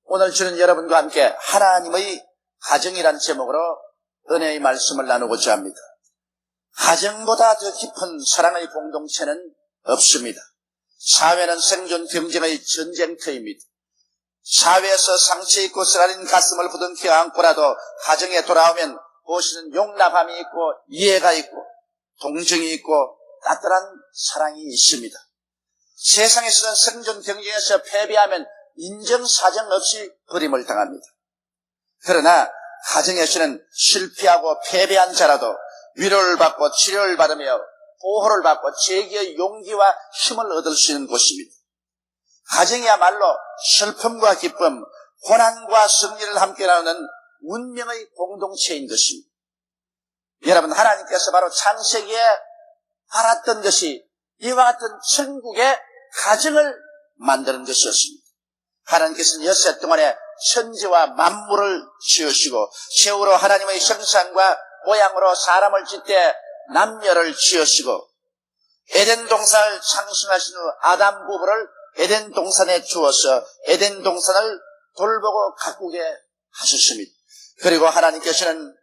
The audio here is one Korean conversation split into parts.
오늘 주는 여러분과 함께 하나님의 가정이라는 제목으로 은혜의 말씀을 나누고자 합니다. 가정보다 더 깊은 사랑의 공동체는 없습니다. 사회는 생존 경쟁의 전쟁터입니다. 사회에서 상처 있고 쓰라린 가슴을 부둥켜 안고라도 가정에 돌아오면 그곳에는 용납함이 있고 이해가 있고 동정이 있고 따뜻한 사랑이 있습니다. 세상에서는 생존 경쟁에서 패배하면 인정사정 없이 버림을 당합니다. 그러나 가정에서는 실패하고 패배한 자라도 위로를 받고 치료를 받으며 보호를 받고 재기의 용기와 힘을 얻을 수 있는 곳입니다. 가정이야말로 슬픔과 기쁨, 고난과 승리를 함께 나누는 운명의 공동체인 것입니다. 여러분, 하나님께서 바로 창세기에 알았던 것이 이와 같은 천국의 가정을 만드는 것이었습니다. 하나님께서는 엿새 동안에 천지와 만물을 지으시고 최후로 하나님의 형상과 모양으로 사람을 짓되 남녀를 지으시고 에덴 동산을 창승하신 후 아담 부부를 에덴 동산에 주어서 에덴 동산을 돌보고 가꾸게 하셨습니다. 그리고 하나님께서는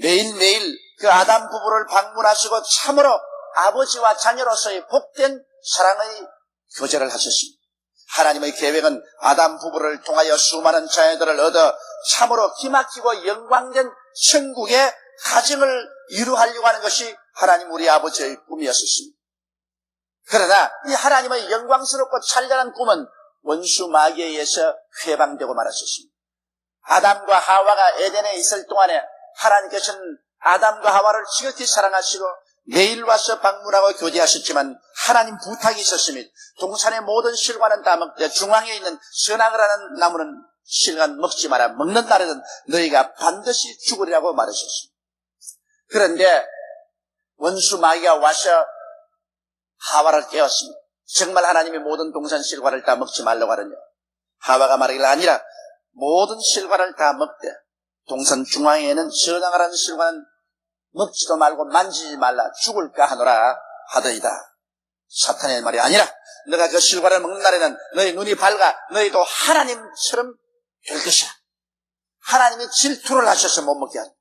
매일매일 그 아담 부부를 방문하시고 참으로 아버지와 자녀로서의 복된 사랑의 교제를 하셨습니다. 하나님의 계획은 아담 부부를 통하여 수많은 자녀들을 얻어 참으로 기막히고 영광된 천국의 가정을 이루하려고 하는 것이 하나님 우리 아버지의 꿈이었습니다. 그러나 이 하나님의 영광스럽고 찬란한 꿈은 원수 마귀에 의해서 회방되고 말았습니다. 아담과 하와가 에덴에 있을 동안에 하나님께서는 아담과 하와를 지극히 사랑하시고 매일 와서 방문하고 교제하셨지만 하나님 부탁이 있었습니다. 동산의 모든 실과는 다 먹되 중앙에 있는 선악을 하는 나무는 실간 먹지 마라. 먹는 날에는 너희가 반드시 죽으리라고 말하셨습니다. 그런데 원수 마귀가 와서 하와를 깨웠습니다. 정말 하나님이 모든 동산 실과를 다 먹지 말라고 하느냐. 하와가 말하기를 아니라 모든 실과를 다 먹되 동산 중앙에는 선악을 하는 실과는 먹지도 말고 만지지 말라. 죽을까 하노라 하더이다. 사탄의 말이 아니라 너가 그 실과를 먹는 날에는 너희 눈이 밝아 너희도 하나님처럼 될 것이야. 하나님이 질투를 하셔서 못 먹게 한다.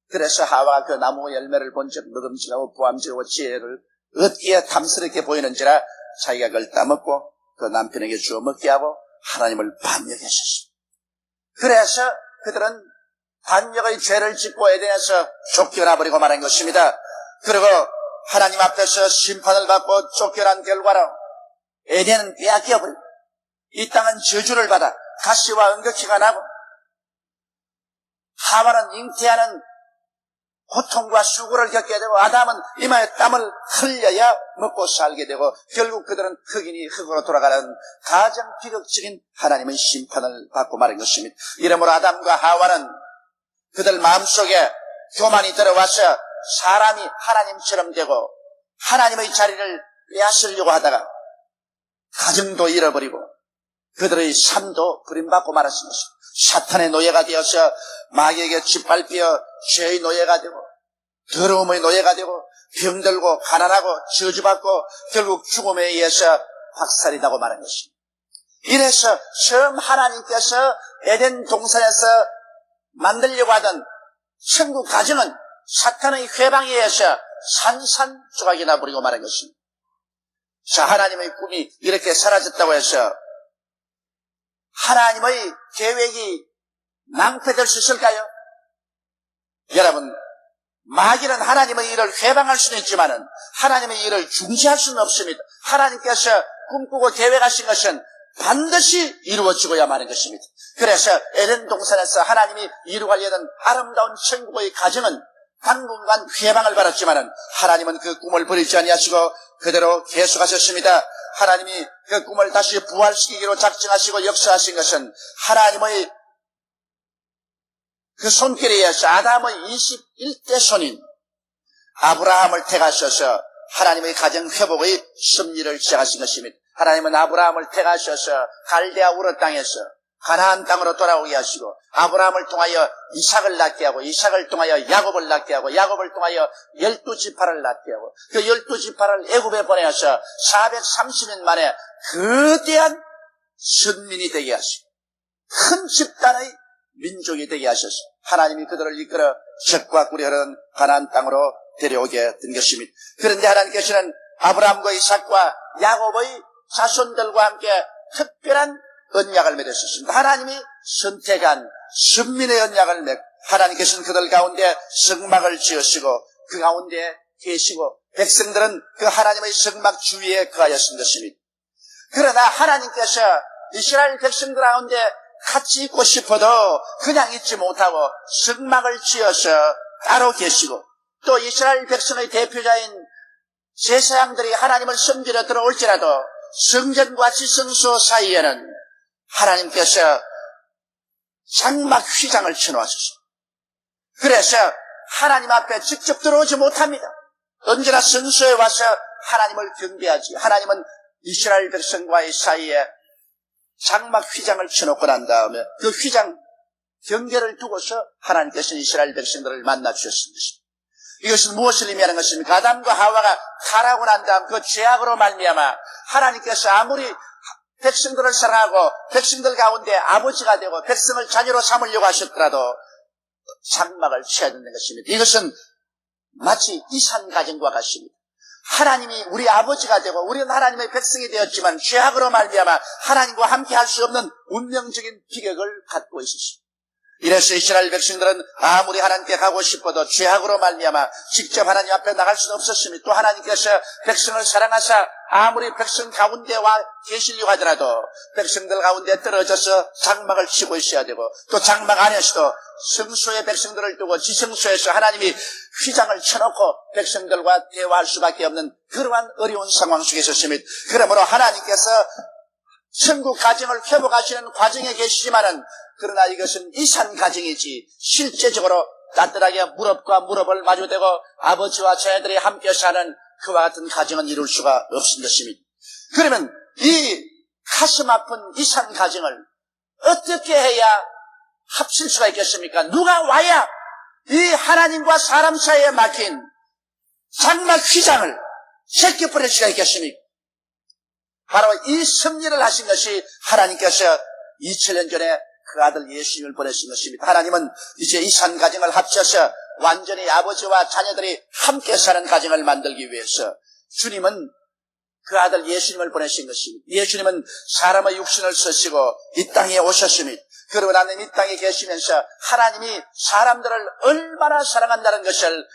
그래서 하와가 그 나무 열매를 본즉 먹음직하고 부함직하고 지혜를 얻기에 탐스럽게 보이는지라 자기가 그걸 따먹고 그 남편에게 주어 먹게 하고 하나님을 반역했었습니다. 그래서 그들은 반역의 죄를 짓고 에덴에서 쫓겨나버리고 말한 것입니다. 그리고 하나님 앞에서 심판을 받고 쫓겨난 결과로 에덴은 빼앗겨버리고 이 땅은 저주를 받아 가시와 은격히가 나고 하와는 잉태하는 고통과 수고를 겪게 되고 아담은 이마에 땀을 흘려야 먹고 살게 되고 결국 그들은 흑인이 흑으로 돌아가는 가장 비극적인 하나님의 심판을 받고 말한 것입니다. 이러므로 아담과 하와는 그들 마음속에 교만이 들어와서 사람이 하나님처럼 되고 하나님의 자리를 빼앗으려고 하다가 가정도 잃어버리고 그들의 삶도 버림받고 말았습니다. 사탄의 노예가 되어서 마귀에게 짓밟혀 죄의 노예가 되고 더러움의 노예가 되고 병들고 가난하고 저주받고 결국 죽음에 의해서 박살이 나고 마는 것입니다. 이래서 처음 하나님께서 에덴 동산에서 만들려고 하던 천국 가정은 사탄의 회방에 의해서 산산조각이 나버리고 말한 것입니다. 자, 하나님의 꿈이 이렇게 사라졌다고 해서 하나님의 계획이 낭패될 수 있을까요? 여러분, 마귀는 하나님의 일을 회방할 수는 있지만은 하나님의 일을 중지할 수는 없습니다. 하나님께서 꿈꾸고 계획하신 것은 반드시 이루어지고야 마는 것입니다. 그래서 에덴 동산에서 하나님이 이루가려던 아름다운 천국의 가정은 당분간 회방을 받았지만은 하나님은 그 꿈을 버리지 아니하시고 그대로 계속하셨습니다. 하나님이 그 꿈을 다시 부활시키기로 작정하시고 역사하신 것은 하나님의 그 손길에 의해서 아담의 21대 손인 아브라함을 택하셔서 하나님의 가정 회복의 섭리를 시작하신 것입니다. 하나님은 아브라함을 택하셔서 갈대아 우르 땅에서 가나안 땅으로 돌아오게 하시고 아브라함을 통하여 이삭을 낳게 하고 이삭을 통하여 야곱을 낳게 하고 야곱을 통하여 12지파를 낳게 하고 그 12지파를 애굽에 보내서 430년 만에 거대한 선민이 되게 하시고 큰 집단의 민족이 되게 하셔서 하나님이 그들을 이끌어 젖과 꿀이 흐르는 가나안 땅으로 데려오게 된 것입니다. 그런데 하나님께서는 아브라함과 이삭과 야곱의 자손들과 함께 특별한 언약을 맺으셨습니다. 하나님이 선택한 선민의 언약을 맺고 하나님께서는 그들 가운데 성막을 지으시고 그 가운데 계시고 백성들은 그 하나님의 성막 주위에 거하였던 것입니다. 그러나 하나님께서 이스라엘 백성들 가운데 같이 있고 싶어도 그냥 있지 못하고 성막을 지어서 따로 계시고 또 이스라엘 백성의 대표자인 제사장들이 하나님을 섬기러 들어올지라도 성전과 지성소 사이에는 하나님께서 장막 휘장을 쳐놓으셨습니다. 그래서 하나님 앞에 직접 들어오지 못합니다. 언제나 성소에 와서 하나님을 경배하지. 하나님은 이스라엘 백성과의 사이에 장막 휘장을 쳐놓고 난 다음에 그 휘장 경계를 두고서 하나님께서는 이스라엘 백성들을 만나 주셨습니다. 이것은 무엇을 의미하는 것입니까? 아담과 하와가 타락하고 난 다음 그 죄악으로 말미암아 하나님께서 아무리 백성들을 사랑하고 백성들 가운데 아버지가 되고 백성을 자녀로 삼으려고 하셨더라도 장막을 쳐야 되는 것입니다. 이것은 마치 이산가정과 같습니다. 하나님이 우리 아버지가 되고 우리는 하나님의 백성이 되었지만 죄악으로 말미암아 하나님과 함께 할 수 없는 운명적인 비극을 갖고 있었습니다. 이래서 이스라엘 백성들은 아무리 하나님께 가고 싶어도 죄악으로 말미암아 직접 하나님 앞에 나갈 수는 없었습니다. 또 하나님께서 백성을 사랑하사 아무리 백성 가운데 와 계시려고 하더라도 백성들 가운데 떨어져서 장막을 치고 있어야 되고 또 장막 안에서도 성소의 백성들을 두고 지성소에서 하나님이 휘장을 쳐놓고 백성들과 대화할 수밖에 없는 그러한 어려운 상황 속에 있었습니다. 그러므로 하나님께서 천국 가정을 회복하시는 과정에 계시지만은 그러나 이것은 이산 가정이지 실제적으로 따뜻하게 무릎과 무릎을 마주대고 아버지와 자녀들이 함께 사는 그와 같은 가정은 이룰 수가 없는 것입니다. 그러면 이 가슴 아픈 이산 가정을 어떻게 해야 합칠 수가 있겠습니까? 누가 와야 이 하나님과 사람 사이에 막힌 장막 휘장을 제껴버릴 수가 있겠습니까? 바로 이 섭리를 하신 것이 하나님께서 2000년 전에 그 아들 예수님을 보내신 것입니다. 하나님은 이제 이산 가정을 합쳐서 완전히 아버지와 자녀들이 함께 사는 가정을 만들기 위해서 주님은 그 아들 예수님을 보내신 것입니다. 예수님은 사람의 육신을 쓰시고 이 땅에 오셨습니다. 그러고 나는 이 땅에 계시면서 하나님이 사람들을 얼마나 사랑한다는 것을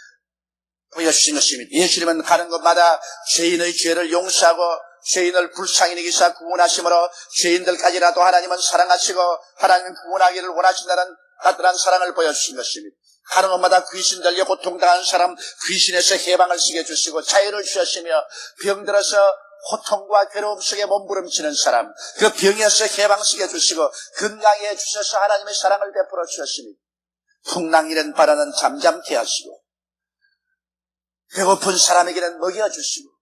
보여주신 것입니다. 예수님은 가는 곳마다 죄인의 죄를 용서하고 죄인을 불쌍히 여기사 구원하심으로 죄인들까지라도 하나님은 사랑하시고 하나님은 구원하기를 원하신다는 따뜻한 사랑을 보여주신 것입니다. 가는 곳마다 귀신 들려 고통당하는 사람 귀신에서 해방을 시켜 주시고 자유를 주셨으며 병들어서 고통과 괴로움 속에 몸부림치는 사람 그 병에서 해방시켜 주시고 건강해 해 주셔서 하나님의 사랑을 베풀어 주셨습니다. 풍랑이는 바라는 잠잠케 하시고 배고픈 사람에게는 먹여주시고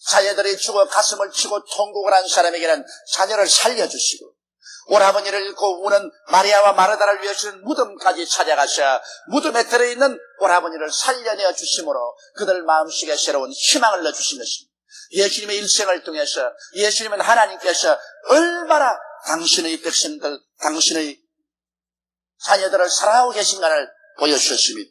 자녀들이 죽어 가슴을 치고 통곡을 한 사람에게는 자녀를 살려주시고 오라버니를 잃고 우는 마리아와 마르다를 위해서는 무덤까지 찾아가셔 무덤에 들어있는 오라버니를 살려내어 주심으로 그들 마음속에 새로운 희망을 넣어주신 것입니다. 예수님의 일생을 통해서 예수님은 하나님께서 얼마나 당신의 백성들, 당신의 자녀들을 사랑하고 계신가를 보여주셨습니다.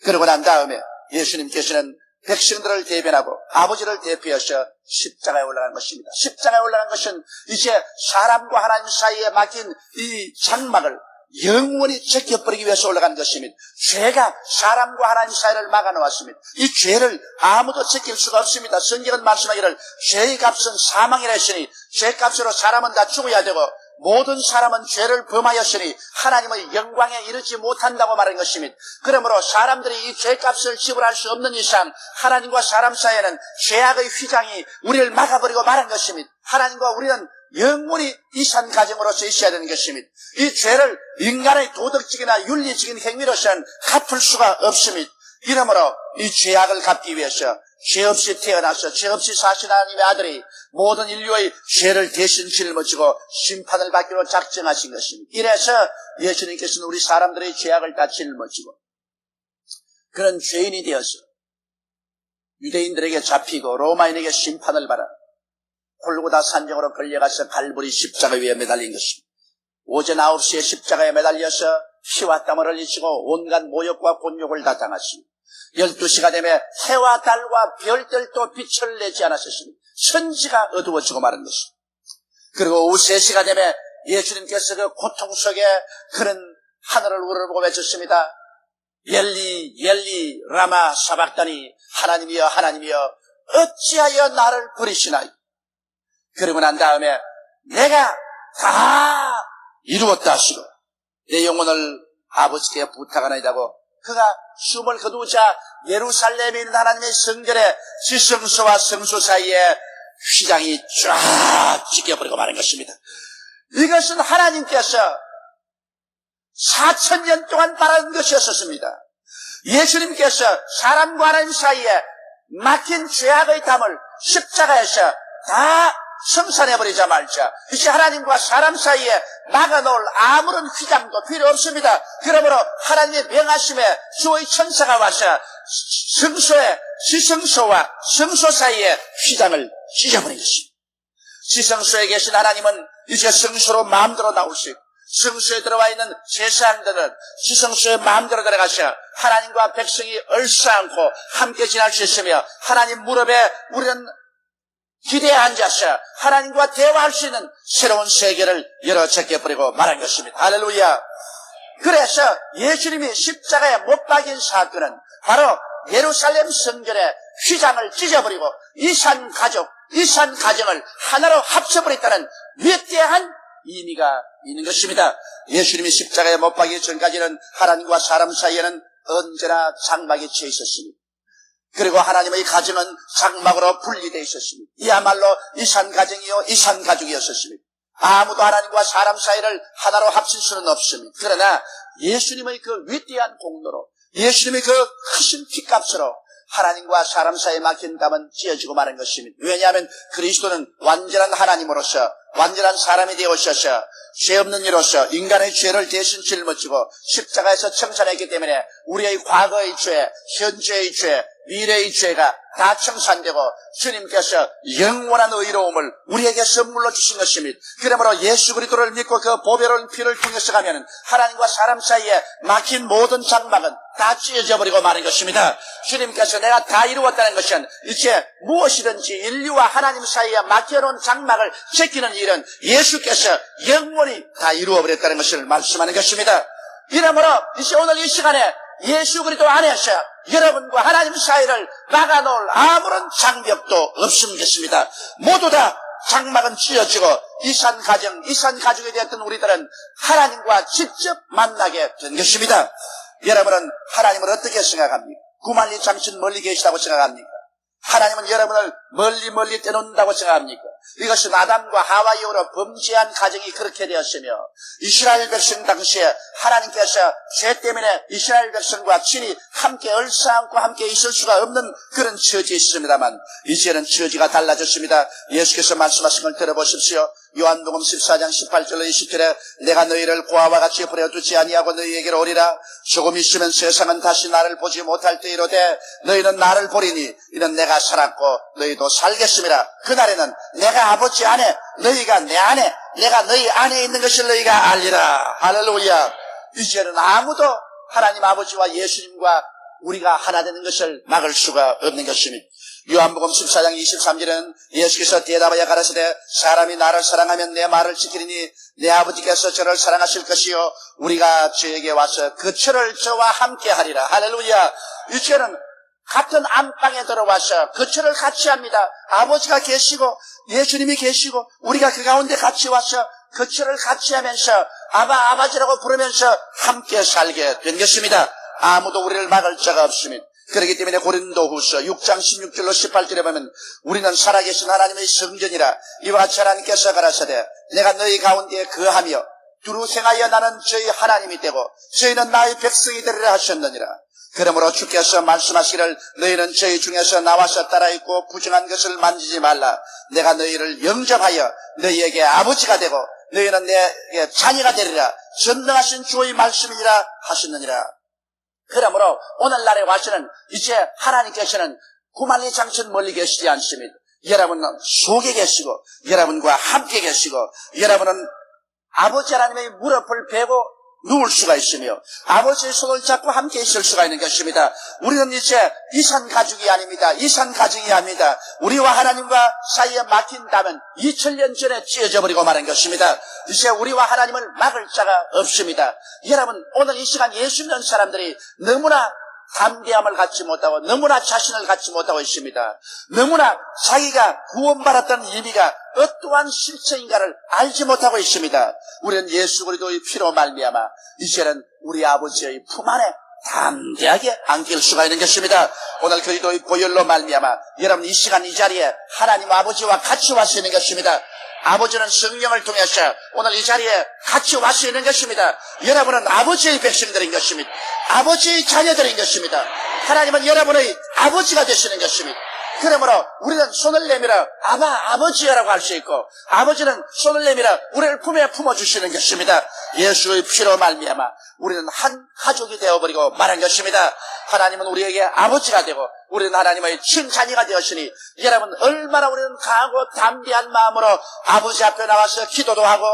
그러고 난 다음에 예수님께서는 백성들을 대변하고 아버지를 대표하셔 십자가에 올라간 것입니다. 십자가에 올라간 것은 이제 사람과 하나님 사이에 막힌 이 장막을 영원히 제껴버리기 위해서 올라간 것입니다. 죄가 사람과 하나님 사이를 막아놓았습니다. 이 죄를 아무도 제낄 수가 없습니다. 성경은 말씀하기를 죄의 값은 사망이라 했으니 죄값으로 사람은 다 죽어야 되고 모든 사람은 죄를 범하였으니 하나님의 영광에 이르지 못한다고 말한 것입니다. 그러므로 사람들이 이 죄값을 지불할 수 없는 이상 하나님과 사람 사이에는 죄악의 휘장이 우리를 막아버리고 말한 것입니다. 하나님과 우리는 영원히 이산 가정으로서 있어야 되는 것입니다. 이 죄를 인간의 도덕적이나 윤리적인 행위로서는 갚을 수가 없습니다. 이러므로 이 죄악을 갚기 위해서 죄 없이 태어나서 죄 없이 사신 하나님의 아들이 모든 인류의 죄를 대신 짊어지고 심판을 받기로 작정하신 것입니다. 이래서 예수님께서는 우리 사람들의 죄악을 다 짊어지고 그런 죄인이 되어서 유대인들에게 잡히고 로마인에게 심판을 받아 골고다 산정으로 끌려가서 갈보리 십자가 위에 매달린 것입니다. 오전 9시에 십자가에 매달려서 피와 땀을 흘리시고 온갖 모욕과 곤욕을 다 당하시고 12시가 되면 해와 달과 별들도 빛을 내지 않았으시니 천지가 어두워지고 마는 것입니다. 그리고 오후 3시가 되면 예수님께서 그 고통 속에 그런 하늘을 우러보고 외쳤습니다. 엘리 엘리 라마 사박다니, 하나님이여 하나님이여 어찌하여 나를 버리시나이까. 그러고 난 다음에 내가 다 이루었다 하시고 내 영혼을 아버지께 부탁하나이다고 그가 숨을 거두자 예루살렘에 있는 하나님의 성전에 지성소와 성소 사이에 휘장이 쫙 찢겨버리고 마는 것입니다. 이것은 하나님께서 4000년 동안 바라는 것이었습니다. 예수님께서 사람과 하나님 사이에 막힌 죄악의 담을 십자가에서 다 청산해버리자 말자 이제 하나님과 사람 사이에 막아놓을 아무런 휘장도 필요 없습니다. 그러므로 하나님의 명하심에 주의 천사가 와서 성소에 지성소와 성소 사이에 휘장을 찢어버린 것입니다. 지성소에 계신 하나님은 이제 성소로 마음대로 나올 수 있고 성소에 들어와 있는 제사장들은 지성소에 마음대로 들어가셔 하나님과 백성이 얼싸안고 함께 지날 수 있으며 하나님 무릎에 우리는 기대에 앉아서 하나님과 대화할 수 있는 새로운 세계를 열어 제껴버리고 말한 것입니다. 할렐루야. 그래서 예수님이 십자가에 못 박인 사건은 바로 예루살렘 성전의 휘장을 찢어버리고 이산 가정을 하나로 합쳐버렸다는 위대한 의미가 있는 것입니다. 예수님이 십자가에 못 박이기 전까지는 하나님과 사람 사이에는 언제나 장막이 채 있었습니다. 그리고 하나님의 가정은 장막으로 분리되어 있었습니다. 이야말로 이산가정이요 이산가족이었습니다. 아무도 하나님과 사람 사이를 하나로 합칠 수는 없습니다. 그러나 예수님의 그 위대한 공로로 예수님의 그 크신 피값으로 하나님과 사람 사이에 막힌 담은 찢어지고 마는 것입니다. 왜냐하면 그리스도는 완전한 하나님으로서 완전한 사람이 되어오셔서 죄 없는 이로서 인간의 죄를 대신 짊어지고 십자가에서 청산했기 때문에 우리의 과거의 죄, 현재의 죄, 미래의 죄가 다 청산되고 주님께서 영원한 의로움을 우리에게 선물로 주신 것입니다. 그러므로 예수 그리스도를 믿고 그 보배로운 피를 통해서 가면 하나님과 사람 사이에 막힌 모든 장막은 다 찢어져 버리고 마는 것입니다. 주님께서 내가 다 이루었다는 것은 이제 무엇이든지 인류와 하나님 사이에 막혀놓은 장막을 제끼는 일은 예수께서 영원히 다 이루어버렸다는 것을 말씀하는 것입니다. 이러므로 이제 오늘 이 시간에 예수 그리스도 안에서 여러분과 하나님 사이를 막아놓을 아무런 장벽도 없습니다. 모두 다 장막은 찢어지고 이산가족이 되었던 우리들은 하나님과 직접 만나게 된 것입니다. 여러분은 하나님을 어떻게 생각합니까? 구만리 장신 멀리 계시다고 생각합니까? 하나님은 여러분을 멀리 떼놓는다고 생각합니까? 이것은 아담과 하와 이후로 범죄한 가정이 그렇게 되었으며 이스라엘 백성 당시에 하나님께서 죄 때문에 이스라엘 백성과 친히 함께 얼싸안고 함께 있을 수가 없는 그런 처지에 있습니다만 이제는 처지가 달라졌습니다. 예수께서 말씀하신 걸 들어보십시오. 요한복음 14장 18절로 20절에 내가 너희를 고아와 같이 버려두지 아니하고 너희에게로 오리라. 조금 있으면 세상은 다시 나를 보지 못할 때이로되 너희는 나를 보리니 이는 내가 살았고 너희도 살겠습니다. 그날에는 내가 아버지 안에 너희가 내 안에 내가 너희 안에 있는 것을 너희가 알리라. 할렐루야. 이제는 아무도 하나님 아버지와 예수님과 우리가 하나 되는 것을 막을 수가 없는 것입니다. 요한복음 14장 23절은 예수께서 대답하여 가라사대 사람이 나를 사랑하면 내 말을 지키리니 내 아버지께서 저를 사랑하실 것이요 우리가 저에게 와서 그 철을 저와 함께 하리라. 할렐루야. 이제는 같은 안방에 들어와서 그 철을 같이 합니다. 아버지가 계시고 예수님이 계시고 우리가 그 가운데 같이 와서 그 철을 같이 하면서 아버지라고 부르면서 함께 살게 된 것입니다. 아무도 우리를 막을 자가 없습니다. 그렇기 때문에 고린도후서 6장 16절로 18절에 보면 우리는 살아계신 하나님의 성전이라 이와 같이 하나님께서 가라사대 내가 너희 가운데 거하며 두루 생하여 나는 저희 하나님이 되고 저희는 나의 백성이 되리라 하셨느니라. 그러므로 주께서 말씀하시기를 너희는 저희 중에서 나와서 따라있고 부정한 것을 만지지 말라. 내가 너희를 영접하여 너희에게 아버지가 되고 너희는 내게 자녀가 되리라. 전능하신 주의 말씀이니라 하셨느니라. 그러므로 오늘날에 와서는 이제 하나님께서는 구만리 장천 멀리 계시지 않습니다. 여러분은 속에 계시고 여러분과 함께 계시고 여러분은 아버지 하나님의 무릎을 베고 누울 수가 있으며 아버지의 손을 잡고 함께 있을 수가 있는 것입니다. 우리는 이제 이산 가족이 아닙니다. 이산 가정이 아닙니다. 우리와 하나님과 사이에 막힌 담은 2000년 전에 찢어져 버리고 말한 것입니다. 이제 우리와 하나님을 막을 자가 없습니다. 여러분, 오늘 이 시간 예수 믿는 사람들이 너무나 담대함을 갖지 못하고 너무나 자신을 갖지 못하고 있습니다. 너무나 자기가 구원받았다는 의미가 어떠한 실체인가를 알지 못하고 있습니다. 우리는 예수 그리스도의 피로 말미암아 이제는 우리 아버지의 품 안에 담대하게 안길 수가 있는 것입니다. 오늘 그리스도의 보혈로 말미암아 여러분 이 시간 이 자리에 하나님 아버지와 같이 와 서 있는 것입니다. 아버지는 성령을 통해서 오늘 이 자리에 같이 와 서 있는 것입니다. 여러분은 아버지의 백성들인 것입니다. 아버지의 자녀들인 것입니다. 하나님은 여러분의 아버지가 되시는 것입니다. 그러므로 우리는 손을 내밀어 아버지여라고 할 수 있고 아버지는 손을 내밀어 우리를 품에 품어주시는 것입니다. 예수의 피로 말미암아 우리는 한 가족이 되어버리고 말한 것입니다. 하나님은 우리에게 아버지가 되고 우리는 하나님의 친자녀가 되었으니 여러분 얼마나 우리는 강하고 담대한 마음으로 아버지 앞에 나와서 기도도 하고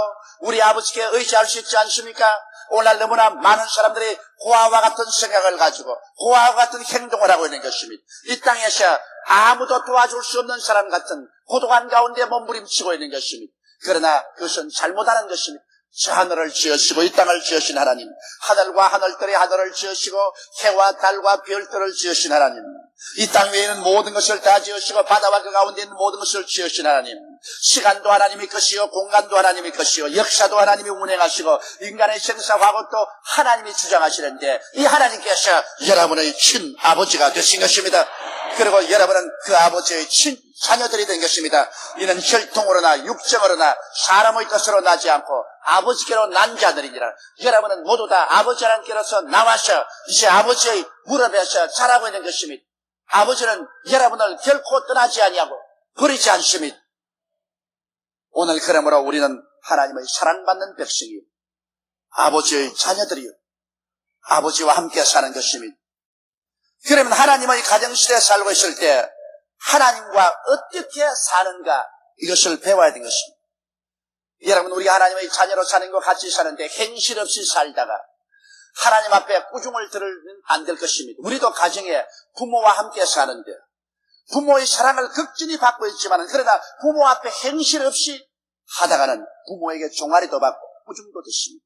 우리 아버지께 의지할 수 있지 않습니까? 오늘날 너무나 많은 사람들이 고아와 같은 생각을 가지고 고아와 같은 행동을 하고 있는 것입니다. 이 땅에서 아무도 도와줄 수 없는 사람 같은 고독한 가운데 몸부림치고 있는 것입니다. 그러나 그것은 잘못하는 것입니다. 저 하늘을 지으시고 이 땅을 지으신 하나님, 하늘과 하늘들의 하늘을 지으시고 해와 달과 별들을 지으신 하나님, 이 땅 위에는 모든 것을 다 지으시고 바다와 그 가운데 있는 모든 것을 지으신 하나님, 시간도 하나님이 것이요 공간도 하나님이 것이요 역사도 하나님이 운행하시고 인간의 생사화고 또 하나님이 주장하시는데 이 하나님께서 여러분의 친아버지가 되신 것입니다. 그리고 여러분은 그 아버지의 친자녀들이 된 것입니다. 이는 혈통으로나 육정으로나 사람의 뜻으로 나지 않고 아버지께로 난 자들이니라. 여러분은 모두 다 아버지 하나님께로서 나와서 이제 아버지의 무릎에서 자라고 있는 것입니다. 아버지는 여러분을 결코 떠나지 아니하고 버리지 않습니다. 오늘 그러므로 우리는 하나님의 사랑받는 백성이요 아버지의 자녀들이요 아버지와 함께 사는 것입니다. 그러면 하나님의 가정시대에 살고 있을 때 하나님과 어떻게 사는가 이것을 배워야 되는 것입니다. 여러분 우리 하나님의 자녀로 사는 것 같이 사는데 행실 없이 살다가 하나님 앞에 꾸중을 들으면 안 될 것입니다. 우리도 가정에 부모와 함께 사는데 부모의 사랑을 극진히 받고 있지만 그러나 부모 앞에 행실 없이 하다가는 부모에게 종아리도 받고 꾸중도 듣습니다.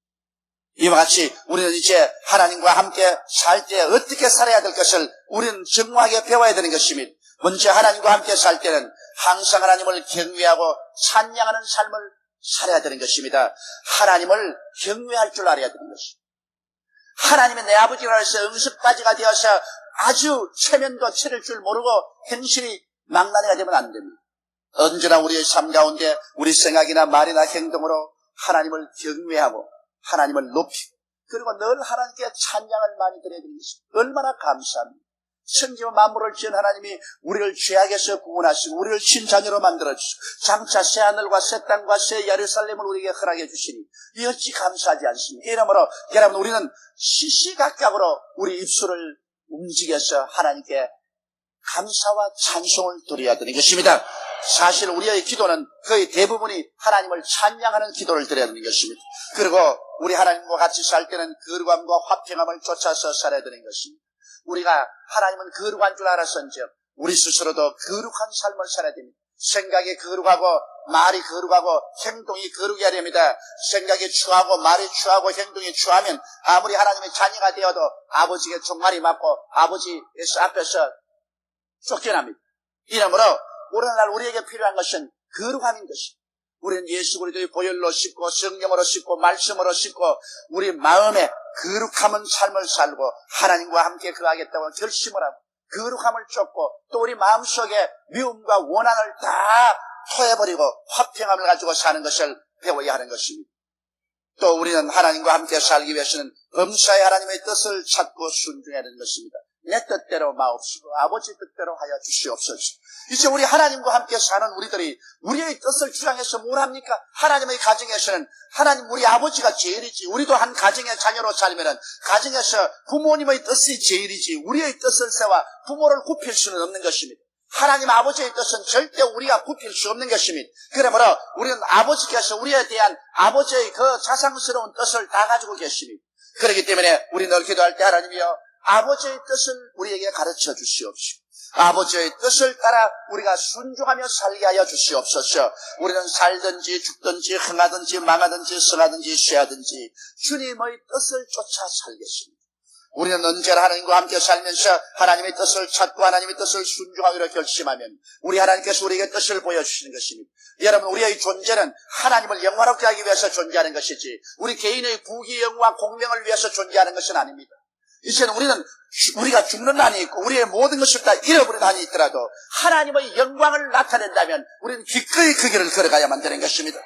이와 같이 우리는 이제 하나님과 함께 살 때 어떻게 살아야 될 것을 우리는 정확하게 배워야 되는 것입니다. 먼저 하나님과 함께 살 때는 항상 하나님을 경외하고 찬양하는 삶을 살아야 되는 것입니다. 하나님을 경외할 줄 알아야 되는 것입니다. 하나님이 내 아버지라 해서 응습까지가 되어서 아주 체면도 치를 줄 모르고 행실이 망나니가 되면 안 됩니다. 언제나 우리의 삶 가운데 우리 생각이나 말이나 행동으로 하나님을 경외하고 하나님을 높이고 그리고 늘 하나님께 찬양을 많이 드려야 되는 것입니다. 얼마나 감사합니다. 천지와 만물을 지은 하나님이 우리를 죄악에서 구원하시고 우리를 친자녀로 만들어주시고 장차 새하늘과 새 땅과 새 예루살렘을 우리에게 허락해 주시니 이 어찌 감사하지 않습니까? 이러므로 여러분 우리는 시시각각으로 우리 입술을 움직여서 하나님께 감사와 찬송을 드려야 되는 것입니다. 사실 우리의 기도는 거의 대부분이 하나님을 찬양하는 기도를 드려야 되는 것입니다. 그리고 우리 하나님과 같이 살 때는 거룩함과 화평함을 쫓아서 살아야 되는 것입니다. 우리가 하나님은 거룩한 줄 알았은즉 우리 스스로도 거룩한 삶을 살아야 됩니다. 생각이 거룩하고 말이 거룩하고 행동이 거룩해야 됩니다. 생각이 추하고 말이 추하고 행동이 추하면 아무리 하나님의 자녀가 되어도 아버지에게 종말이 맞고 아버지 앞에서 쫓겨납니다. 이러므로 오늘날 우리에게 필요한 것은 거룩함인 것입니다. 우리는 예수 그리스도의 보혈로 씻고 성령으로 씻고 말씀으로 씻고 우리 마음에 거룩함은 삶을 살고 하나님과 함께 거하겠다고 결심을 하고 거룩함을 쫓고 또 우리 마음속에 미움과 원한을 다 토해버리고 화평함을 가지고 사는 것을 배워야 하는 것입니다. 또 우리는 하나님과 함께 살기 위해서는 범사에 하나님의 뜻을 찾고 순종해야 되는 것입니다. 내 뜻대로 마옵시고 아버지 뜻대로 하여 주시옵소서. 이제 우리 하나님과 함께 사는 우리들이 우리의 뜻을 주장해서 뭘 합니까? 하나님의 가정에서는 하나님 우리 아버지가 제일이지 우리도 한 가정의 자녀로 살면은 가정에서 부모님의 뜻이 제일이지 우리의 뜻을 세워 부모를 굽힐 수는 없는 것입니다. 하나님 아버지의 뜻은 절대 우리가 굽힐 수 없는 것입니다. 그러므로 우리는 아버지께서 우리에 대한 아버지의 그 자상스러운 뜻을 다 가지고 계십니다. 그렇기 때문에 우리 늘 기도할 때 하나님이여 아버지의 뜻을 우리에게 가르쳐 주시옵시고 아버지의 뜻을 따라 우리가 순종하며 살게 하여 주시옵소서. 우리는 살든지 죽든지 흥하든지 망하든지 성하든지 쇠하든지 주님의 뜻을 쫓아 살겠습니다. 우리는 언제나 하나님과 함께 살면서 하나님의 뜻을 찾고 하나님의 뜻을 순종하기로 결심하면 우리 하나님께서 우리에게 뜻을 보여주시는 것입니다. 여러분, 우리의 존재는 하나님을 영화롭게 하기 위해서 존재하는 것이지 우리 개인의 부귀 영화 공명을 위해서 존재하는 것은 아닙니다. 이제는 우리가 죽는 한이 있고 우리의 모든 것을 다 잃어버린 한이 있더라도 하나님의 영광을 나타낸다면 우리는 기꺼이 그 길을 걸어가야만 되는 것입니다.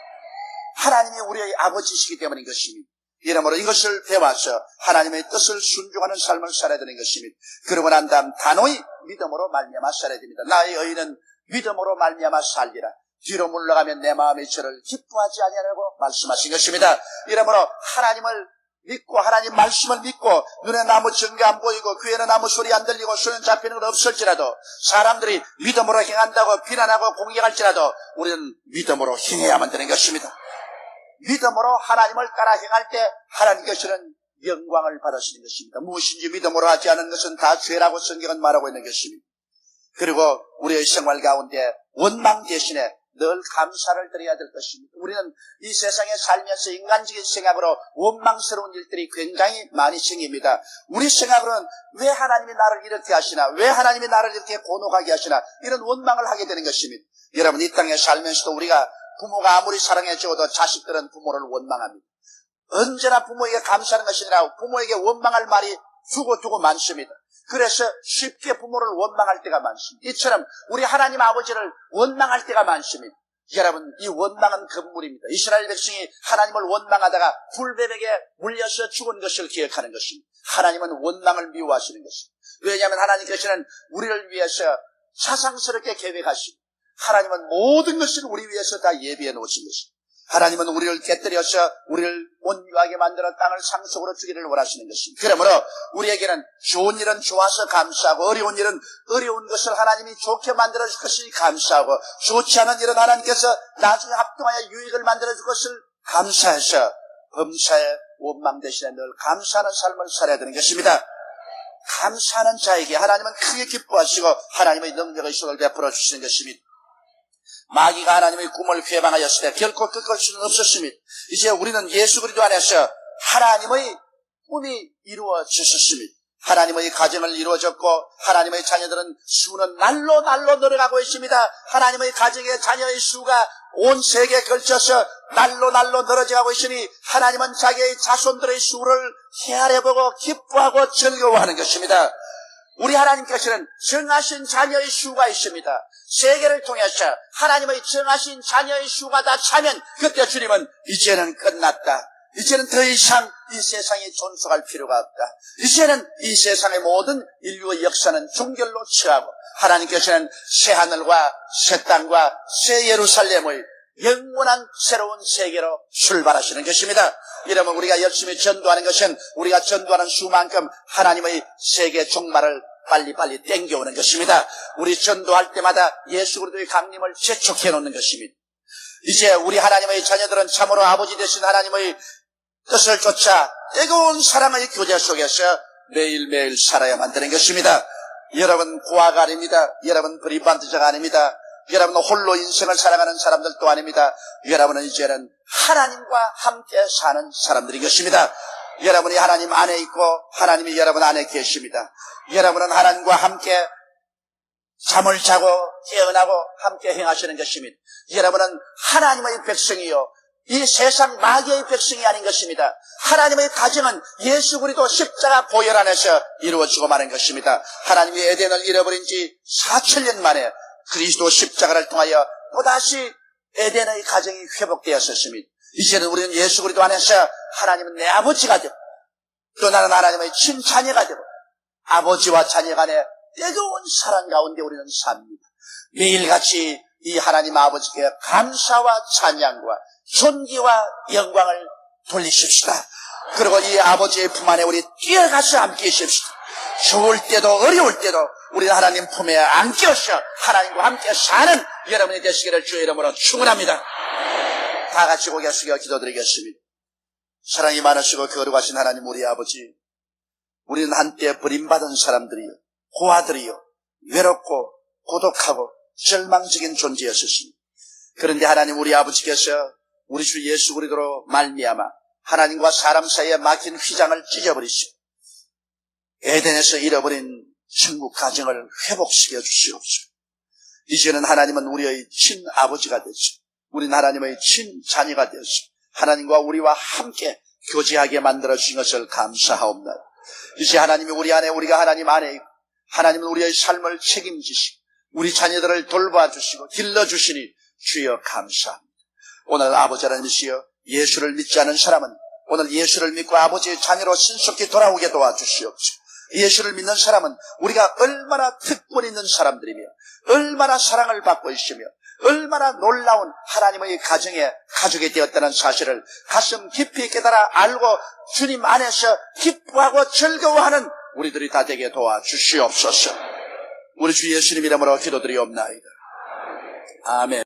하나님이 우리의 아버지이시기 때문인 것입니다. 이러므로 이것을 배워서 하나님의 뜻을 순종하는 삶을 살아야 되는 것입니다. 그러고 난 다음 단호히 믿음으로 말미암아 살아야 됩니다. 나의 의인은 믿음으로 말미암아 살리라. 뒤로 물러가면 내 마음이 저를 기뻐하지 아니하라고 말씀하신 것입니다. 이러므로 하나님을 믿고 하나님 말씀을 믿고 눈에 아무 증거 안 보이고 귀에는 아무 소리 안 들리고 손에 잡히는 것 없을지라도 사람들이 믿음으로 행한다고 비난하고 공격할지라도 우리는 믿음으로 행해야만 되는 것입니다. 믿음으로 하나님을 따라 행할 때 하나님께서는 영광을 받으시는 것입니다. 무엇인지 믿음으로 하지 않은 것은 다 죄라고 성경은 말하고 있는 것입니다. 그리고 우리의 생활 가운데 원망 대신에 늘 감사를 드려야 될 것입니다. 우리는 이 세상에 살면서 인간적인 생각으로 원망스러운 일들이 굉장히 많이 생깁니다. 우리 생각으로는 왜 하나님이 나를 이렇게 하시나, 왜 하나님이 나를 이렇게 곤혹하게 하시나, 이런 원망을 하게 되는 것입니다. 여러분, 이 땅에 살면서도 우리가 부모가 아무리 사랑해 줘도 자식들은 부모를 원망합니다. 언제나 부모에게 감사하는 것이 아니라 부모에게 원망할 말이 두고두고 많습니다. 그래서 쉽게 부모를 원망할 때가 많습니다. 이처럼 우리 하나님 아버지를 원망할 때가 많습니다. 여러분, 이 원망은 금물입니다. 이스라엘 백성이 하나님을 원망하다가 불뱀에게 물려서 죽은 것을 기억하는 것입니다. 하나님은 원망을 미워하시는 것입니다. 왜냐하면 하나님께서는 우리를 위해서 사상스럽게 계획하시고 하나님은 모든 것을 우리 위해서 다 예비해 놓으신 것입니다. 하나님은 우리를 깨뜨려서 우리를 온유하게 만들어 땅을 상속으로 주기를 원하시는 것입니다. 그러므로 우리에게는 좋은 일은 좋아서 감사하고 어려운 일은 어려운 것을 하나님이 좋게 만들어줄 것을 감사하고 좋지 않은 일은 하나님께서 나중에 합동하여 유익을 만들어줄 것을 감사해서 범사에 원망 대신에 늘 감사하는 삶을 살아야 되는 것입니다. 감사하는 자에게 하나님은 크게 기뻐하시고 하나님의 능력의 손을 베풀어 주시는 것입니다. 마귀가 하나님의 꿈을 회방하였을 때 결코 꺾을 수는 없었습니다. 이제 우리는 예수 그리스도 안에서 하나님의 꿈이 이루어졌습니다. 하나님의 가정을 이루어졌고 하나님의 자녀들은 수는 날로 늘어가고 있습니다. 하나님의 가정의 자녀의 수가 온 세계에 걸쳐서 날로 늘어져가고 있으니 하나님은 자기의 자손들의 수를 헤아려보고 기뻐하고 즐거워하는 것입니다. 우리 하나님께서는 정하신 자녀의 수가 있습니다. 세계를 통해서 하나님의 정하신 자녀의 수가 다 차면 그때 주님은 이제는 끝났다. 이제는 더 이상 이 세상이 존속할 필요가 없다. 이제는 이 세상의 모든 인류의 역사는 종결로 처하고 하나님께서는 새 하늘과 새 땅과 새 예루살렘의 영원한 새로운 세계로 출발하시는 것입니다. 이러면 우리가 열심히 전도하는 것은 우리가 전도하는 수만큼 하나님의 세계 종말을 빨리빨리 땡겨오는 것입니다. 우리 전도할 때마다 예수 그리스도의 강림을 재촉해 놓는 것입니다. 이제 우리 하나님의 자녀들은 참으로 아버지 되신 하나님의 뜻을 쫓아 뜨거운 사랑의 교제 속에서 매일매일 살아야만 되는 것입니다. 여러분 고아가 아닙니다. 여러분 브리반트자가 아닙니다. 여러분은 홀로 인생을 살아가는 사람들도 아닙니다. 여러분은 이제는 하나님과 함께 사는 사람들인 것입니다. 여러분이 하나님 안에 있고 하나님이 여러분 안에 계십니다. 여러분은 하나님과 함께 잠을 자고 깨어나고 함께 행하시는 것입니다. 여러분은 하나님의 백성이요 이 세상 마귀의 백성이 아닌 것입니다. 하나님의 가정은 예수 그리스도 십자가 보혈 안에서 이루어지고 마는 것입니다. 하나님이 에덴을 잃어버린 지 4,000년 만에 그리스도 십자가를 통하여 또다시 에덴의 가정이 회복되었습니다. 이제는 우리는 예수 그리스도 안에서 하나님은 내 아버지가 되고 또 나는 하나님의 친자녀가 되고 아버지와 자녀 간의 뜨거운 사랑 가운데 우리는 삽니다. 매일같이 이 하나님 아버지께 감사와 찬양과 존귀와 영광을 돌리십시다. 그리고 이 아버지의 품 안에 우리 뛰어가서 함께 있읍시다. 좋을 때도 어려울 때도 우리 하나님 품에 안겨서 하나님과 함께 사는 여러분이 되시기를 주의 이름으로 축원합니다. 다 같이 고개 숙여 기도드리겠습니다. 사랑이 많으시고 거룩하신 하나님 우리 아버지, 우리는 한때 버림받은 사람들이요, 고아들이요, 외롭고 고독하고 절망적인 존재였습니다. 그런데 하나님 우리 아버지께서 우리 주 예수 그리스도로 말미암아 하나님과 사람 사이에 막힌 휘장을 찢어버리시고 에덴에서 잃어버린 천국 가정을 회복시켜 주시옵소서. 이제는 하나님은 우리의 친아버지가 되시고 우리는 하나님의 친자녀가 되어서 하나님과 우리와 함께 교제하게 만들어주신 것을 감사하옵나이다. 이제 하나님이 우리 안에, 우리가 하나님 안에 있고 하나님은 우리의 삶을 책임지시고 우리 자녀들을 돌봐주시고 길러주시니 주여 감사합니다. 오늘 아버지 하나님이시여 예수를 믿지 않은 사람은 오늘 예수를 믿고 아버지의 자녀로 신속히 돌아오게 도와주시옵소서. 예수를 믿는 사람은 우리가 얼마나 특권 있는 사람들이며 얼마나 사랑을 받고 있으며 얼마나 놀라운 하나님의 가족이 되었다는 사실을 가슴 깊이 깨달아 알고 주님 안에서 기뻐하고 즐거워하는 우리들이 다 되게 도와주시옵소서. 우리 주 예수님 이름으로 기도드리옵나이다. 아멘.